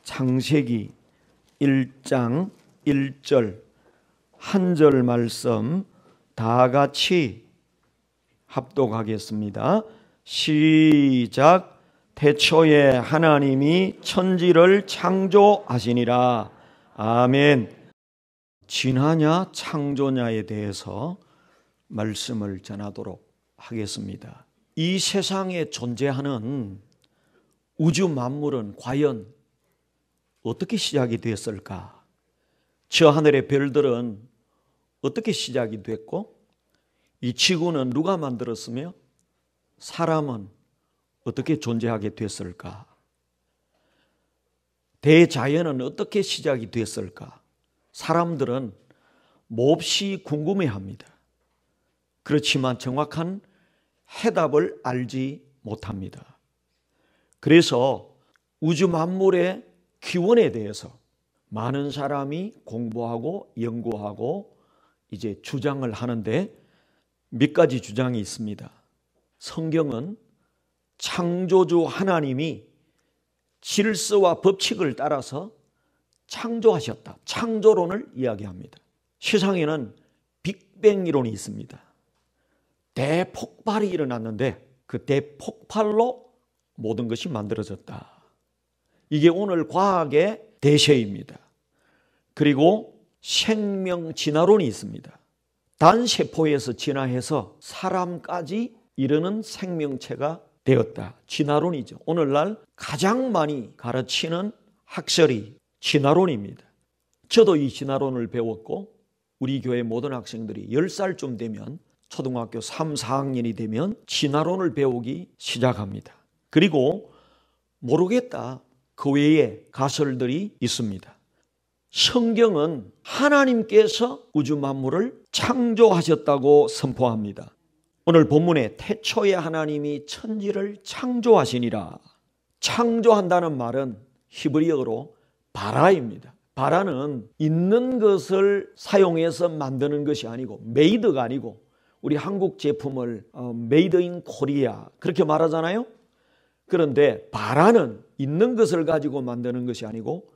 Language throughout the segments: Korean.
창세기 1장 1절 한 절 말씀 다 같이 합독하겠습니다. 시작. 태초에 하나님이 천지를 창조하시니라. 아멘. 진화냐 창조냐에 대해서 말씀을 전하도록 하겠습니다. 이 세상에 존재하는 우주 만물은 과연 어떻게 시작이 됐을까? 저 하늘의 별들은 어떻게 시작이 됐고, 이 지구는 누가 만들었으며 사람은 어떻게 존재하게 됐을까? 대자연은 어떻게 시작이 됐을까? 사람들은 몹시 궁금해합니다. 그렇지만 정확한 해답을 알지 못합니다. 그래서 우주 만물의 기원에 대해서 많은 사람이 공부하고 연구하고 이제 주장을 하는데 몇 가지 주장이 있습니다. 성경은 창조주 하나님이 질서와 법칙을 따라서 창조하셨다. 창조론을 이야기합니다. 세상에는 빅뱅 이론이 있습니다. 대폭발이 일어났는데 그 대폭발로 모든 것이 만들어졌다. 이게 오늘 과학의 대세입니다. 그리고 생명 진화론이 있습니다. 단세포에서 진화해서 사람까지 이르는 생명체가 되었다. 진화론이죠. 오늘날 가장 많이 가르치는 학설이 진화론입니다. 저도 이 진화론을 배웠고 우리 교회 모든 학생들이 10살쯤 되면 초등학교 3, 4학년이 되면 진화론을 배우기 시작합니다. 그리고 모르겠다. 그 외에 가설들이 있습니다. 성경은 하나님께서 우주 만물을 창조하셨다고 선포합니다. 오늘 본문에 태초에 하나님이 천지를 창조하시니라. 창조한다는 말은 히브리어로 바라입니다. 바라는 있는 것을 사용해서 만드는 것이 아니고 메이드가 아니고 우리 한국 제품을 메이드 인 코리아 그렇게 말하잖아요. 그런데 바라는 있는 것을 가지고 만드는 것이 아니고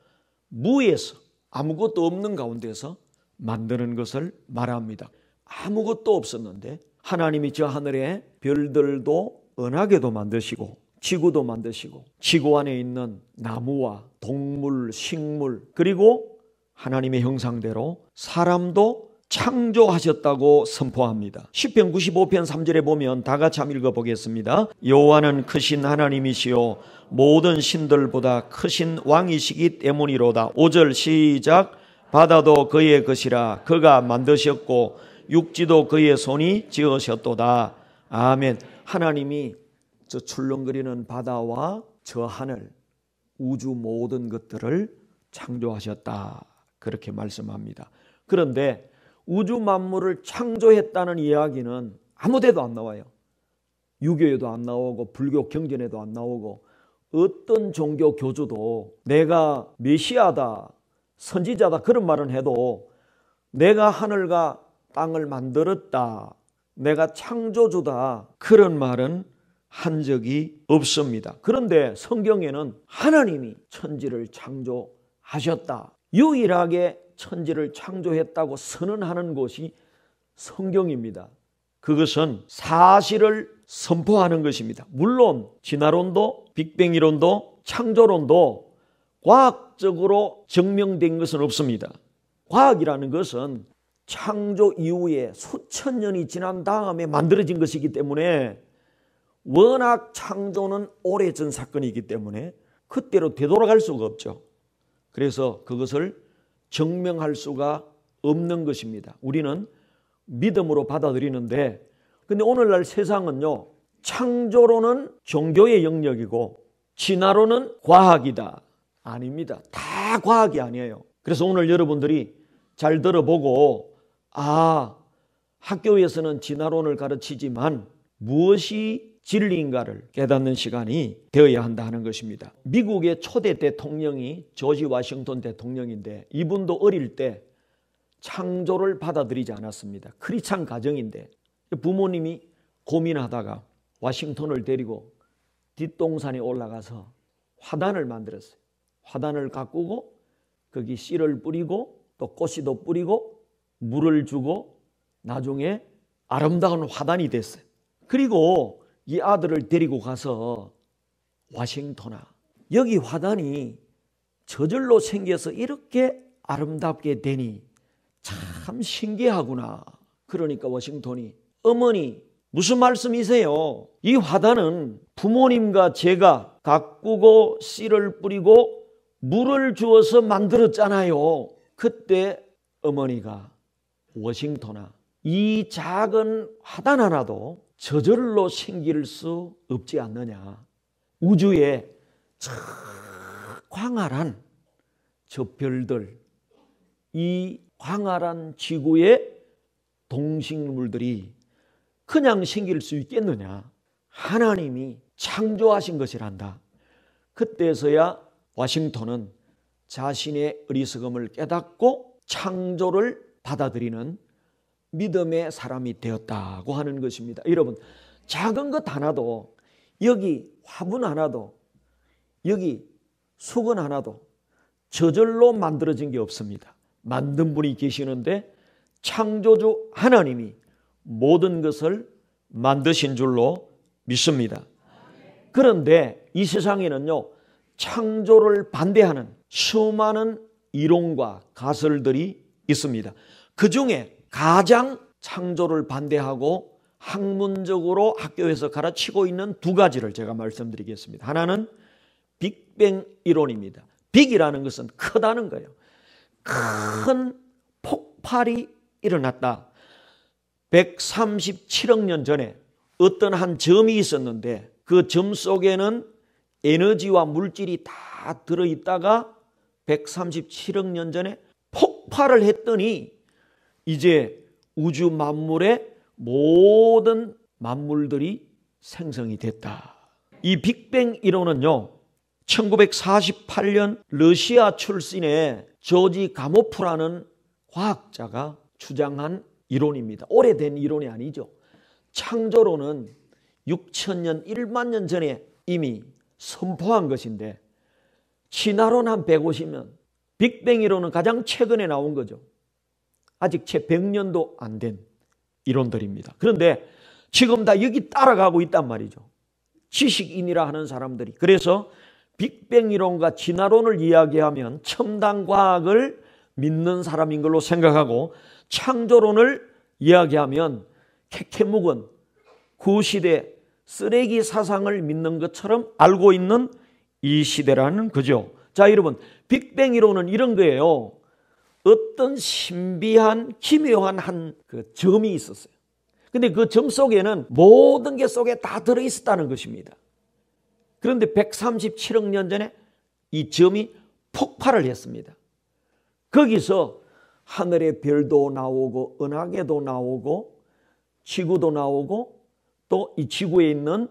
무에서 아무것도 없는 가운데서 만드는 것을 말합니다. 아무것도 없었는데 하나님이 저 하늘에 별들도 은하계도 만드시고 지구도 만드시고 지구 안에 있는 나무와 동물, 식물 그리고 하나님의 형상대로 사람도 창조하셨다고 선포합니다. 시편 95편 3절에 보면 다 같이 한번 읽어보겠습니다. 여호와는 크신 하나님이시요 모든 신들보다 크신 왕이시기 때문이로다. 5절 시작. 바다도 그의 것이라 그가 만드셨고 육지도 그의 손이 지으셨도다. 아멘. 하나님이 저 출렁거리는 바다와 저 하늘 우주 모든 것들을 창조하셨다. 그렇게 말씀합니다. 그런데 우주 만물을 창조했다는 이야기는 아무 데도 안 나와요. 유교에도 안 나오고 불교 경전에도 안 나오고 어떤 종교 교주도 내가 메시아다 선지자다 그런 말은 해도 내가 하늘과 땅을 만들었다 내가 창조주다 그런 말은 한 적이 없습니다. 그런데 성경에는 하나님이 천지를 창조하셨다. 유일하게 천지를 창조했다고 선언하는 것이 성경입니다. 그것은 사실을 선포하는 것입니다. 물론 진화론도 빅뱅 이론도 창조론도 과학적으로 증명된 것은 없습니다. 과학이라는 것은 창조 이후에 수천 년이 지난 다음에 만들어진 것이기 때문에 워낙 창조는 오래전 사건이기 때문에 그때로 되돌아갈 수가 없죠. 그래서 그것을 증명할 수가 없는 것입니다. 우리는 믿음으로 받아들이는데 근데 오늘날 세상은요. 창조론은 종교의 영역이고 진화론은 과학이다. 아닙니다. 다 과학이 아니에요. 그래서 오늘 여러분들이 잘 들어보고 학교에서는 진화론을 가르치지만 무엇이 진리인가를 깨닫는 시간이 되어야 한다 하는 것입니다. 미국의 초대 대통령이 조지 워싱턴 대통령인데 이분도 어릴 때 창조를 받아들이지 않았습니다. 크리스찬 가정인데 부모님이 고민하다가 워싱턴을 데리고 뒷동산에 올라가서 화단을 만들었어요. 화단을 가꾸고 거기 씨를 뿌리고 또 꽃씨도 뿌리고 물을 주고 나중에 아름다운 화단이 됐어요. 그리고 이 아들을 데리고 가서 워싱턴아, 여기 화단이 저절로 생겨서 이렇게 아름답게 되니 참 신기하구나. 그러니까 워싱턴이, 어머니 무슨 말씀이세요? 이 화단은 부모님과 제가 가꾸고 씨를 뿌리고 물을 주어서 만들었잖아요. 그때 어머니가, 워싱턴아, 이 작은 화단 하나도 저절로 생길 수 없지 않느냐. 우주에 저 광활한 저 별들, 이 광활한 지구의 동식물들이 그냥 생길 수 있겠느냐. 하나님이 창조하신 것이란다. 그때서야 워싱턴은 자신의 어리석음을 깨닫고 창조를 받아들이는 믿음의 사람이 되었다고 하는 것입니다. 여러분, 작은 것 하나도, 여기 화분 하나도, 여기 수건 하나도 저절로 만들어진 게 없습니다. 만든 분이 계시는데 창조주 하나님이 모든 것을 만드신 줄로 믿습니다. 그런데 이 세상에는요, 창조를 반대하는 수많은 이론과 가설들이 있습니다. 그 중에 가장 창조를 반대하고 학문적으로 학교에서 가르치고 있는 두 가지를 제가 말씀드리겠습니다. 하나는 빅뱅 이론입니다. 빅이라는 것은 크다는 거예요. 큰 폭발이 일어났다. 137억 년 전에 어떤 한 점이 있었는데 그 점 속에는 에너지와 물질이 다 들어있다가 137억 년 전에 폭발을 했더니 이제 우주 만물의 모든 만물들이 생성이 됐다. 이 빅뱅 이론은요, 1948년 러시아 출신의 조지 가모프라는 과학자가 주장한 이론입니다. 오래된 이론이 아니죠. 창조론은 6천년, 1만 년 전에 이미 선포한 것인데 진화론 한 150년, 빅뱅 이론은 가장 최근에 나온 거죠. 아직 채 100년도 안 된 이론들입니다. 그런데 지금 다 여기 따라가고 있단 말이죠. 지식인이라 하는 사람들이. 그래서 빅뱅 이론과 진화론을 이야기하면 첨단 과학을 믿는 사람인 걸로 생각하고, 창조론을 이야기하면 캐캐묵은 구시대 쓰레기 사상을 믿는 것처럼 알고 있는 이 시대라는 거죠. 자, 여러분, 빅뱅 이론은 이런 거예요. 어떤 신비한 기묘한 한 그 점이 있었어요. 근데 그 점 속에는 모든 게 속에 다 들어있었다는 것입니다. 그런데 137억 년 전에 이 점이 폭발을 했습니다. 거기서 하늘의 별도 나오고 은하계도 나오고 지구도 나오고 또 이 지구에 있는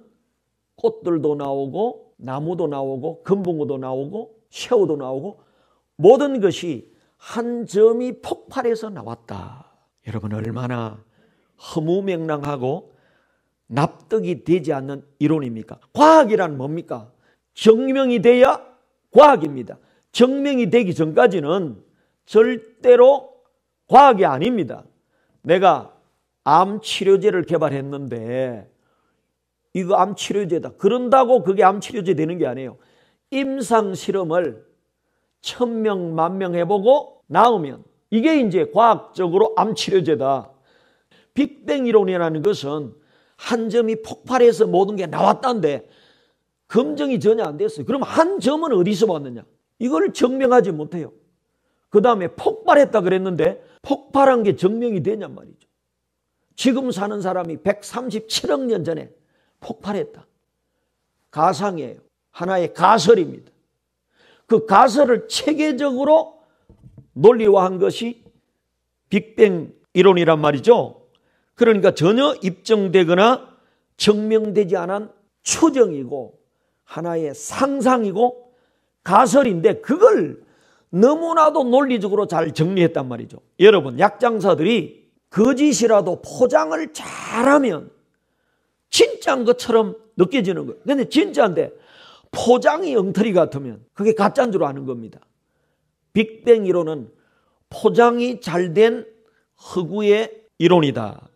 꽃들도 나오고 나무도 나오고 금붕어도 나오고 새우도 나오고 모든 것이 한 점이 폭발해서 나왔다. 여러분, 얼마나 허무맹랑하고 납득이 되지 않는 이론입니까? 과학이란 뭡니까? 증명이 돼야 과학입니다. 증명이 되기 전까지는 절대로 과학이 아닙니다. 내가 암 치료제를 개발했는데 이거 암 치료제다. 그런다고 그게 암 치료제 되는 게 아니에요. 임상 실험을 1000명, 10,000명 해보고 나오면 이게 이제 과학적으로 암 치료제다. 빅뱅 이론이라는 것은 한 점이 폭발해서 모든 게 나왔다는데 검증이 전혀 안 됐어요. 그럼 한 점은 어디서 왔느냐? 이걸 증명하지 못해요. 그 다음에 폭발했다 그랬는데 폭발한 게 증명이 되냔 말이죠. 지금 사는 사람이 137억 년 전에 폭발했다. 가상이에요. 하나의 가설입니다. 그 가설을 체계적으로 논리화한 것이 빅뱅 이론이란 말이죠. 그러니까 전혀 입증되거나 증명되지 않은 추정이고 하나의 상상이고 가설인데 그걸 너무나도 논리적으로 잘 정리했단 말이죠. 여러분, 약장사들이 거짓이라도 포장을 잘하면 진짜인 것처럼 느껴지는 거예요. 근데 진짜인데 포장이 엉터리 같으면 그게 가짜인 줄 아는 겁니다. 빅뱅 이론은 포장이 잘된 허구의 이론이다.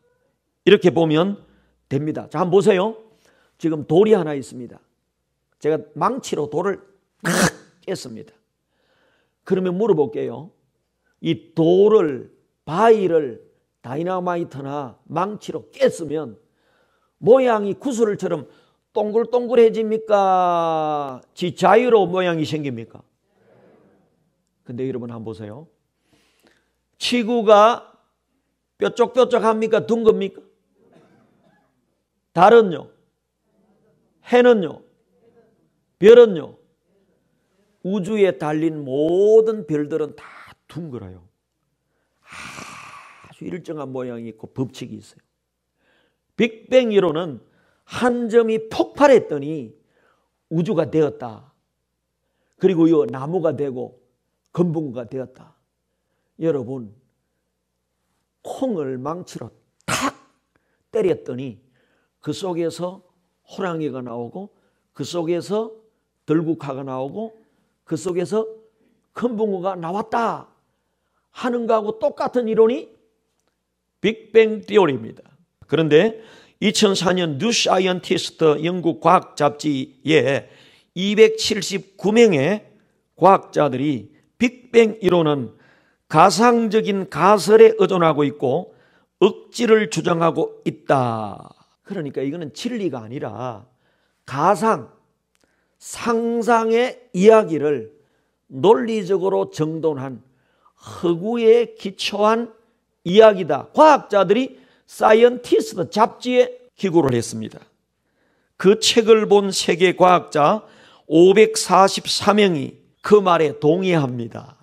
이렇게 보면 됩니다. 자, 한번 보세요. 지금 돌이 하나 있습니다. 제가 망치로 돌을 탁 깼습니다. 그러면 물어볼게요. 이 돌을, 바위를 다이나마이트나 망치로 깼으면 모양이 구슬처럼 동글동글해집니까? 자유로운 모양이 생깁니까? 근데 여러분 한번 보세요. 지구가 뾰족뾰족합니까? 둥겁니까? 달은요? 해는요? 별은요? 우주에 달린 모든 별들은 다 둥글어요. 아주 일정한 모양이 있고 법칙이 있어요. 빅뱅 이론은 한 점이 폭발했더니 우주가 되었다. 그리고 이 나무가 되고 건붕구가 되었다. 여러분, 콩을 망치로 탁 때렸더니 그 속에서 호랑이가 나오고 그 속에서 들국화가 나오고 그 속에서 건붕구가 나왔다 하는 거하고 똑같은 이론이 빅뱅 티오리입니다. 그런데 2004년 뉴 사이언티스트 영국 과학 잡지에 279명의 과학자들이 빅뱅 이론은 가상적인 가설에 의존하고 있고 억지를 주장하고 있다. 그러니까 이거는 진리가 아니라 가상, 상상의 이야기를 논리적으로 정돈한 허구에 기초한 이야기다. 과학자들이 사이언티스트 잡지에 기고를 했습니다. 그 책을 본 세계 과학자 544명이 그 말에 동의합니다.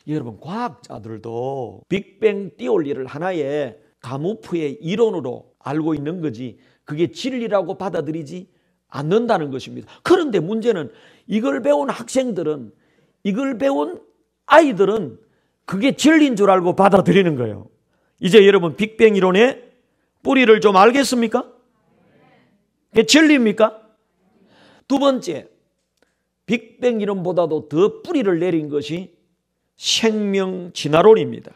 여러분, 과학자들도 빅뱅 띠올리를 하나의 가무프의 이론으로 알고 있는 거지 그게 진리라고 받아들이지 않는다는 것입니다. 그런데 문제는 이걸 배운 학생들은, 이걸 배운 아이들은 그게 진리인 줄 알고 받아들이는 거예요. 이제 여러분, 빅뱅 이론의 뿌리를 좀 알겠습니까? 그게 진리입니까? 두 번째, 빅뱅 이론보다도 더 뿌리를 내린 것이 생명 진화론입니다.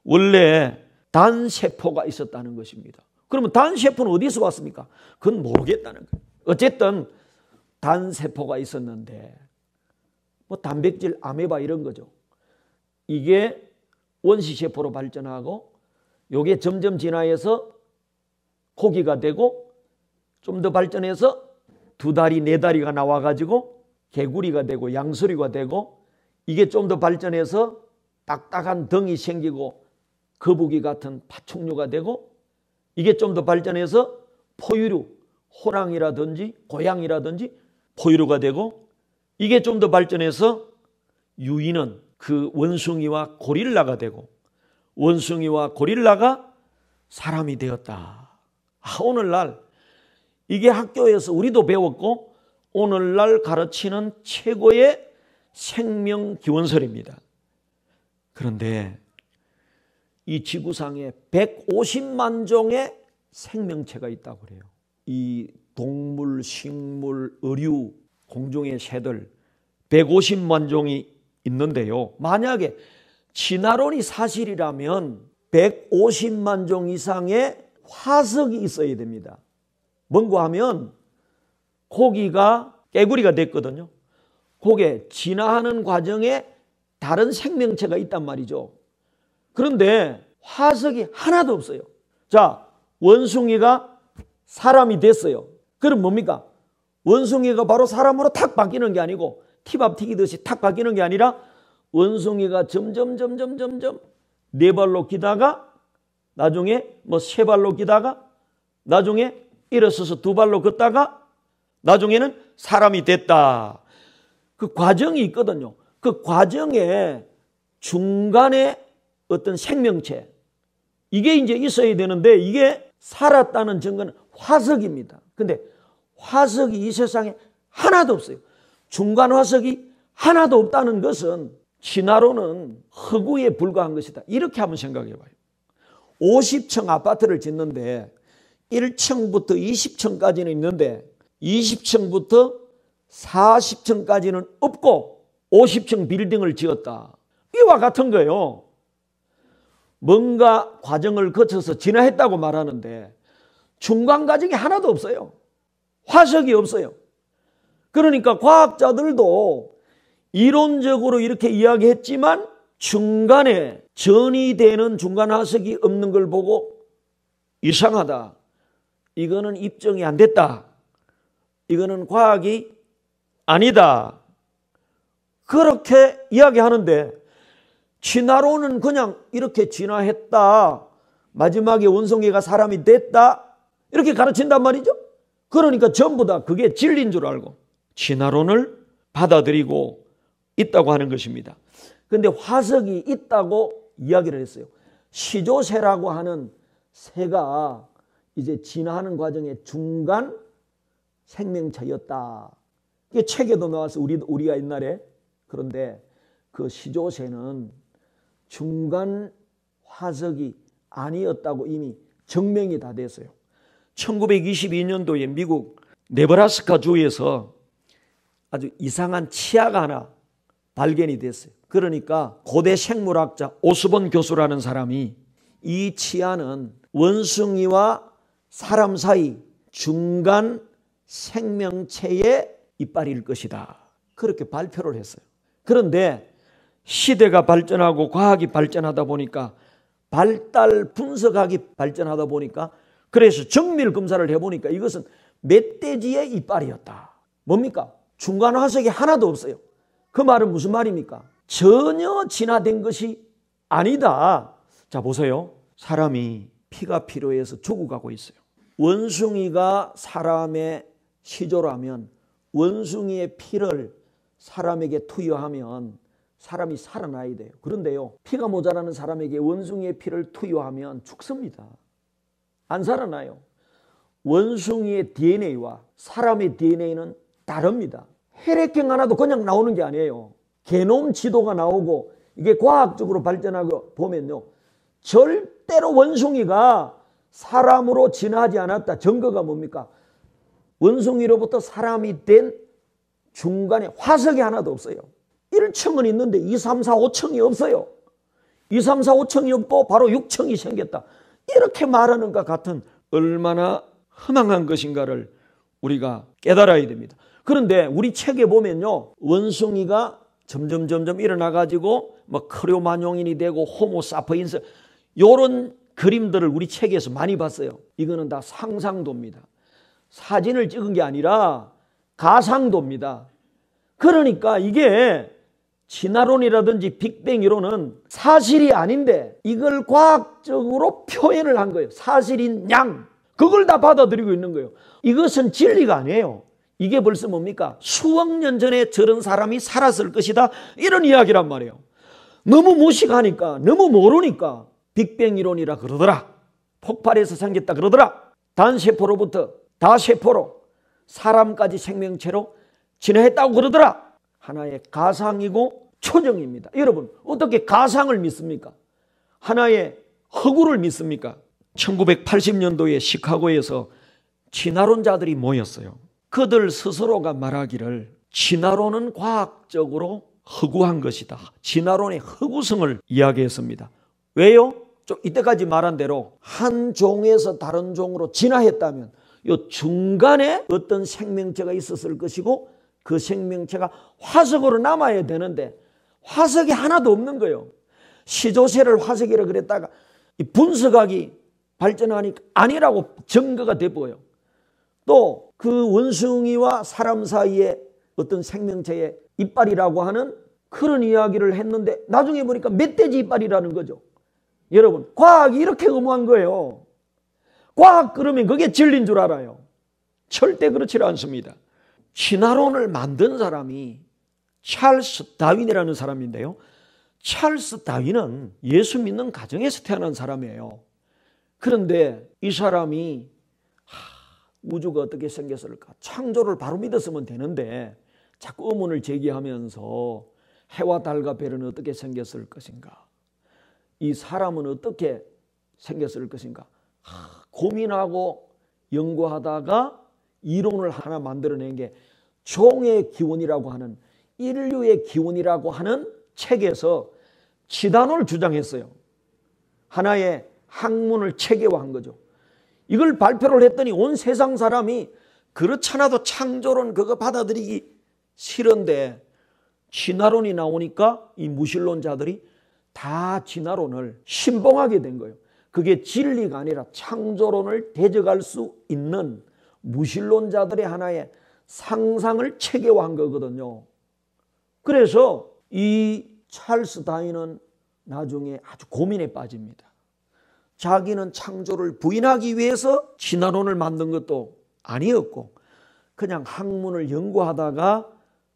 원래 단세포가 있었다는 것입니다. 그러면 단세포는 어디서 왔습니까? 그건 모르겠다는 거예요. 어쨌든 단세포가 있었는데 뭐 단백질, 아메바 이런 거죠. 이게 원시세포로 발전하고 요게 점점 진화해서 고기가 되고 좀 더 발전해서 2다리, 4다리가 나와가지고 개구리가 되고 양서류가 되고 이게 좀 더 발전해서 딱딱한 덩이 생기고 거북이 같은 파충류가 되고 이게 좀 더 발전해서 포유류, 호랑이라든지 고양이라든지 포유류가 되고 이게 좀 더 발전해서 유인은 그 원숭이와 고릴라가 되고 원숭이와 고릴라가 사람이 되었다. 오늘날 이게 학교에서 우리도 배웠고 오늘날 가르치는 최고의 생명 기원설입니다. 그런데 이 지구상에 150만 종의 생명체가 있다고 그래요. 이 동물, 식물, 어류, 공중의 새들 150만 종이 있는데요. 만약에 진화론이 사실이라면 150만 종 이상의 화석이 있어야 됩니다. 뭔가 하면 고기가 개구리가 됐거든요. 그게 진화하는 과정에 다른 생명체가 있단 말이죠. 그런데 화석이 하나도 없어요. 자, 원숭이가 사람이 됐어요. 그럼 뭡니까? 원숭이가 바로 사람으로 탁 바뀌는 게 아니고 티밥 튀기듯이 탁 바뀌는 게 아니라 원숭이가 점점 4발로 기다가 나중에 뭐 3발로 기다가 나중에 일어서서 2발로 걷다가 나중에는 사람이 됐다. 그 과정이 있거든요. 그 과정에 중간에 어떤 생명체 이게 이제 있어야 되는데 이게 살았다는 증거는 화석입니다. 근데 화석이 이 세상에 하나도 없어요. 중간 화석이 하나도 없다는 것은 진화론은 허구에 불과한 것이다. 이렇게 한번 생각해 봐요. 50층 아파트를 짓는데 1층부터 20층까지는 있는데 20층부터 40층까지는 없고 50층 빌딩을 지었다. 이와 같은 거예요. 뭔가 과정을 거쳐서 진화했다고 말하는데 중간 과정이 하나도 없어요. 화석이 없어요. 그러니까 과학자들도 이론적으로 이렇게 이야기했지만 중간에 전이 되는 중간 화석이 없는 걸 보고 이상하다. 이거는 입증이 안 됐다. 이거는 과학이 아니다. 그렇게 이야기하는데 진화론은 그냥 이렇게 진화했다. 마지막에 원숭이가 사람이 됐다. 이렇게 가르친단 말이죠. 그러니까 전부 다 그게 진리인 줄 알고 진화론을 받아들이고 있다고 하는 것입니다. 그런데 화석이 있다고 이야기를 했어요. 시조새라고 하는 새가 이제 진화하는 과정의 중간 생명체였다. 이게 책에도 나와서 우리가 옛날에 그런데 그 시조새는 중간 화석이 아니었다고 이미 증명이 다 됐어요. 1922년도에 미국 네브라스카 주에서 아주 이상한 치아가 하나 발견이 됐어요. 그러니까 고대 생물학자 오스본 교수라는 사람이 이 치아는 원숭이와 사람 사이 중간 생명체의 이빨일 것이다. 그렇게 발표를 했어요. 그런데 시대가 발전하고 과학이 발전하다 보니까 발달 분석학이 발전하다 보니까 그래서 정밀 검사를 해보니까 이것은 멧돼지의 이빨이었다. 뭡니까? 중간 화석이 하나도 없어요. 그 말은 무슨 말입니까? 전혀 진화된 것이 아니다. 자, 보세요. 사람이 피가 필요해서 죽어가고 있어요. 원숭이가 사람의 시조라면 원숭이의 피를 사람에게 투여하면 사람이 살아나야 돼요. 그런데요, 피가 모자라는 사람에게 원숭이의 피를 투여하면 죽습니다. 안 살아나요. 원숭이의 DNA와 사람의 DNA는 다릅니다. 혈액형 하나도 그냥 나오는 게 아니에요. 게놈 지도가 나오고 이게 과학적으로 발전하고 보면요, 절대로 원숭이가 사람으로 진화하지 않았다. 증거가 뭡니까? 원숭이로부터 사람이 된 중간에 화석이 하나도 없어요. 1층은 있는데 2, 3, 4, 5층이 없어요. 2, 3, 4, 5층이 없고 바로 6층이 생겼다. 이렇게 말하는 것 같은 얼마나 허망한 것인가를 우리가 깨달아야 됩니다. 그런데 우리 책에 보면요, 원숭이가 점점 일어나가지고 뭐 크로마뇽인이 되고 호모사피엔스 이런 그림들을 우리 책에서 많이 봤어요. 이거는 다 상상도입니다. 사진을 찍은 게 아니라 가상도입니다. 그러니까 이게 진화론이라든지 빅뱅 이론은 사실이 아닌데 이걸 과학적으로 표현을 한 거예요. 사실인 양. 그걸 다 받아들이고 있는 거예요. 이것은 진리가 아니에요. 이게 벌써 뭡니까? 수억 년 전에 저런 사람이 살았을 것이다. 이런 이야기란 말이에요. 너무 무식하니까, 너무 모르니까 빅뱅 이론이라 그러더라. 폭발해서 생겼다 그러더라. 단세포로부터 다세포로 사람까지 생명체로 진화했다고 그러더라. 하나의 가상이고 초정입니다. 여러분, 어떻게 가상을 믿습니까? 하나의 허구를 믿습니까? 1980년도에 시카고에서 진화론자들이 모였어요. 그들 스스로가 말하기를 진화론은 과학적으로 허구한 것이다. 진화론의 허구성을 이야기했습니다. 왜요? 이때까지 말한 대로 한 종에서 다른 종으로 진화했다면 이 중간에 어떤 생명체가 있었을 것이고 그 생명체가 화석으로 남아야 되는데 화석이 하나도 없는 거예요. 시조새를 화석이라 그랬다가 분석학이 발전하니까 아니라고 증거가 돼보여요. 또 그 원숭이와 사람 사이에 어떤 생명체의 이빨이라고 하는 그런 이야기를 했는데 나중에 보니까 멧돼지 이빨이라는 거죠. 여러분, 과학이 이렇게 의무한 거예요. 과학 그러면 그게 진리인 줄 알아요. 절대 그렇지 않습니다. 진화론을 만든 사람이 찰스 다윈이라는 사람인데요. 찰스 다윈은 예수 믿는 가정에서 태어난 사람이에요. 그런데 이 사람이 우주가 어떻게 생겼을까? 창조를 바로 믿었으면 되는데 자꾸 의문을 제기하면서 해와 달과 별은 어떻게 생겼을 것인가? 이 사람은 어떻게 생겼을 것인가? 고민하고 연구하다가 이론을 하나 만들어낸 게 종의 기원이라고 하는, 인류의 기원이라고 하는 책에서 진화론을 주장했어요. 하나의 학문을 체계화한 거죠. 이걸 발표를 했더니 온 세상 사람이 그렇잖아도 창조론 그거 받아들이기 싫은데 진화론이 나오니까 이 무신론자들이 다 진화론을 신봉하게 된 거예요. 그게 진리가 아니라 창조론을 대적할 수 있는 무신론자들의 하나의 상상을 체계화한 거거든요. 그래서 이 찰스 다윈은 나중에 아주 고민에 빠집니다. 자기는 창조를 부인하기 위해서 진화론을 만든 것도 아니었고 그냥 학문을 연구하다가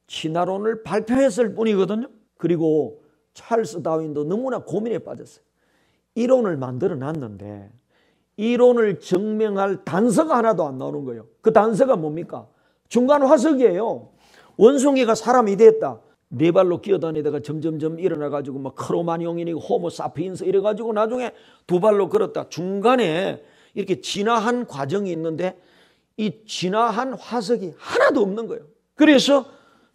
진화론을 발표했을 뿐이거든요. 그리고 찰스 다윈도 너무나 고민에 빠졌어요. 이론을 만들어 놨는데 이론을 증명할 단서가 하나도 안 나오는 거예요. 그 단서가 뭡니까? 중간 화석이에요. 원숭이가 사람이 됐다. 네 발로 기어다니다가 점점점 일어나가지고 막 크로마뇽이니 호모 사피엔스 이래가지고 나중에 두 발로 걸었다. 중간에 이렇게 진화한 과정이 있는데 이 진화한 화석이 하나도 없는 거예요. 그래서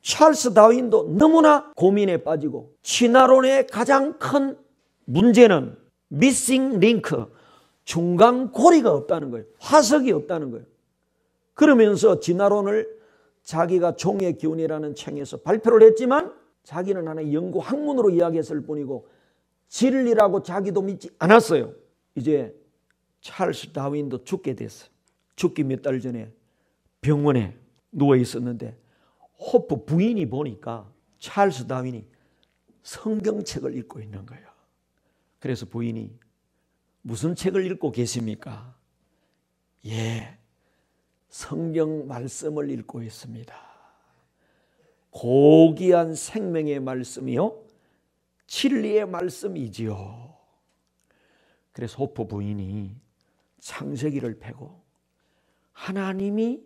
찰스 다윈도 너무나 고민에 빠지고 진화론의 가장 큰 문제는 미싱 링크, 중간 고리가 없다는 거예요. 화석이 없다는 거예요. 그러면서 진화론을 자기가 종의 기운이라는 책에서 발표를 했지만 자기는 하나의 연구 학문으로 이야기했을 뿐이고 진리라고 자기도 믿지 않았어요. 이제 찰스 다윈도 죽게 됐어요. 죽기 몇 달 전에 병원에 누워 있었는데 호프 부인이 보니까 찰스 다윈이 성경책을 읽고 있는 거예요. 그래서 부인이 무슨 책을 읽고 계십니까? 예, 성경 말씀을 읽고 있습니다. 고귀한 생명의 말씀이요, 진리의 말씀이지요. 그래서 호프 부인이 창세기를 펴고 하나님이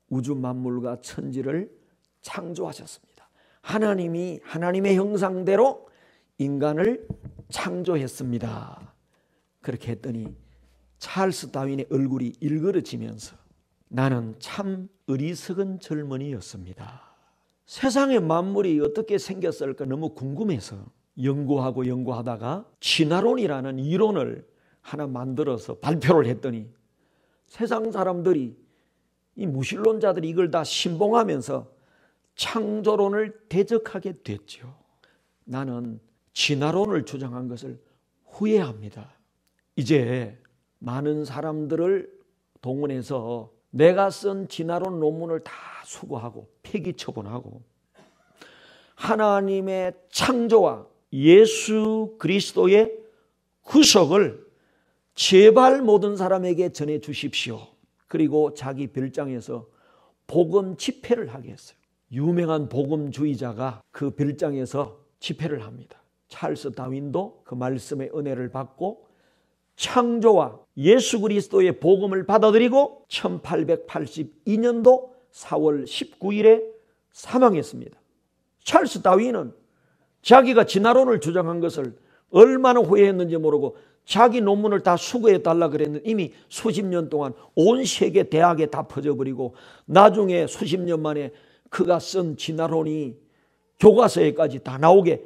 우주 만물과 천지를 창조하셨습니다. 하나님이 하나님의 형상대로 인간을 창조했습니다. 그렇게 했더니 찰스 다윈의 얼굴이 일그러지면서 나는 참 어리석은 젊은이였습니다. 세상의 만물이 어떻게 생겼을까 너무 궁금해서 연구하다가 진화론이라는 이론을 하나 만들어서 발표를 했더니 세상 사람들이, 이 무신론자들이 이걸 다 신봉하면서 창조론을 대적하게 됐죠. 나는 진화론을 주장한 것을 후회합니다. 이제 많은 사람들을 동원해서 내가 쓴 진화론 논문을 다 수거하고 폐기 처분하고 하나님의 창조와 예수 그리스도의 구속을 제발 모든 사람에게 전해 주십시오. 그리고 자기 별장에서 복음 집회를 하게 했어요. 유명한 복음주의자가 그 별장에서 집회를 합니다. 찰스 다윈도 그 말씀의 은혜를 받고 창조와 예수 그리스도의 복음을 받아들이고 1882년도 4월 19일에 사망했습니다. 찰스 다윈은 자기가 진화론을 주장한 것을 얼마나 후회했는지 모르고 자기 논문을 다 수거해달라 그랬는데 이미 수십 년 동안 온 세계 대학에 다 퍼져버리고 나중에 수십 년 만에 그가 쓴 진화론이 교과서에까지 다 나오게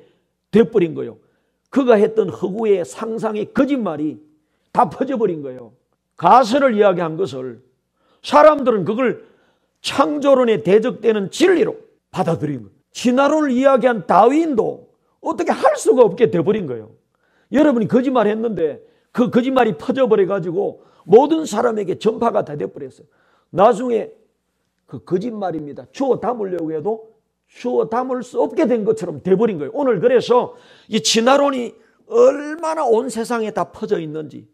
돼버린 거예요. 그가 했던 허구의 상상의 거짓말이 다 퍼져버린 거예요. 가설을 이야기한 것을 사람들은 그걸 창조론에 대적되는 진리로 받아들인 거예요. 진화론을 이야기한 다윈도 어떻게 할 수가 없게 돼버린 거예요. 여러분이 거짓말했는데 그 거짓말이 퍼져버려가지고 모든 사람에게 전파가 다 돼버렸어요. 나중에 그 거짓말입니다. 주워 담으려고 해도 주워 담을 수 없게 된 것처럼 돼버린 거예요. 오늘 그래서 이 진화론이 얼마나 온 세상에 다 퍼져 있는지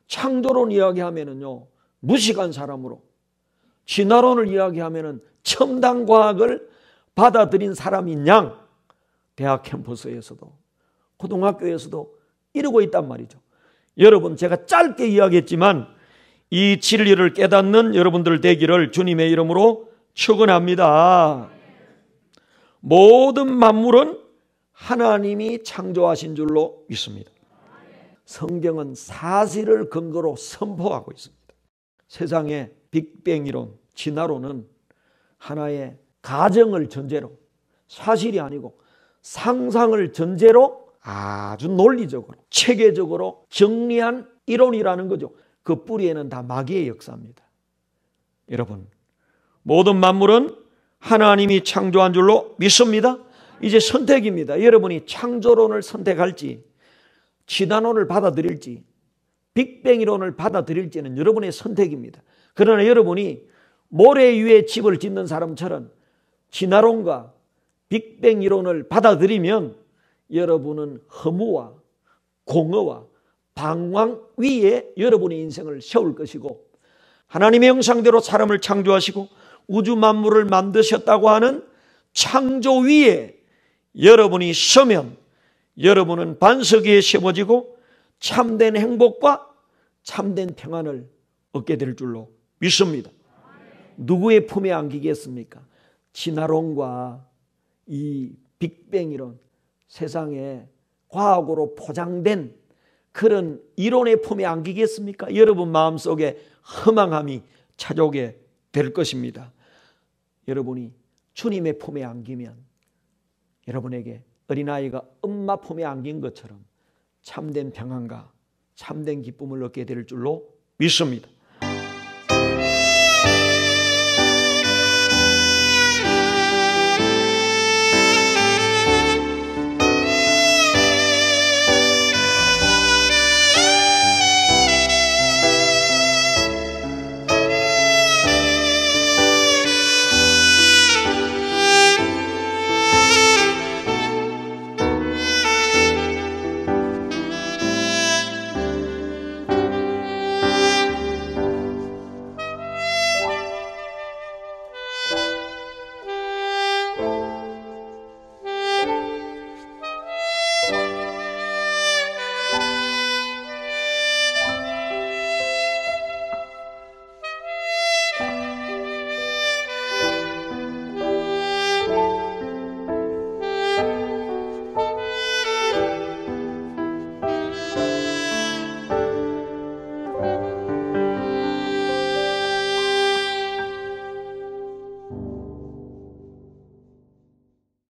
창조론 이야기하면은요 무식한 사람으로, 진화론을 이야기하면은 첨단 과학을 받아들인 사람인 양 대학 캠퍼스에서도 고등학교에서도 이러고 있단 말이죠. 여러분, 제가 짧게 이야기했지만 이 진리를 깨닫는 여러분들 되기를 주님의 이름으로 축원합니다. 모든 만물은 하나님이 창조하신 줄로 믿습니다. 성경은 사실을 근거로 선포하고 있습니다. 세상의 빅뱅 이론, 진화론은 하나의 가정을 전제로, 사실이 아니고 상상을 전제로 아주 논리적으로 체계적으로 정리한 이론이라는 거죠. 그 뿌리에는 다 마귀의 역사입니다. 여러분, 모든 만물은 하나님이 창조한 줄로 믿습니다. 이제 선택입니다. 여러분이 창조론을 선택할지, 진화론을 받아들일지, 빅뱅이론을 받아들일지는 여러분의 선택입니다. 그러나 여러분이 모래 위에 집을 짓는 사람처럼 진화론과 빅뱅 이론을 받아들이면 여러분은 허무와 공허와 방황 위에 여러분의 인생을 세울 것이고, 하나님의 형상대로 사람을 창조하시고 우주 만물을 만드셨다고 하는 창조 위에 여러분이 서면 여러분은 반석 위에 세워지고 참된 행복과 참된 평안을 얻게 될 줄로 믿습니다. 누구의 품에 안기겠습니까? 진화론과 이 빅뱅 이론, 세상에 과학으로 포장된 그런 이론의 품에 안기겠습니까? 여러분 마음속에 허망함이 찾아오게 될 것입니다. 여러분이 주님의 품에 안기면 여러분에게 어린아이가 엄마 품에 안긴 것처럼 참된 평안과 참된 기쁨을 얻게 될 줄로 믿습니다.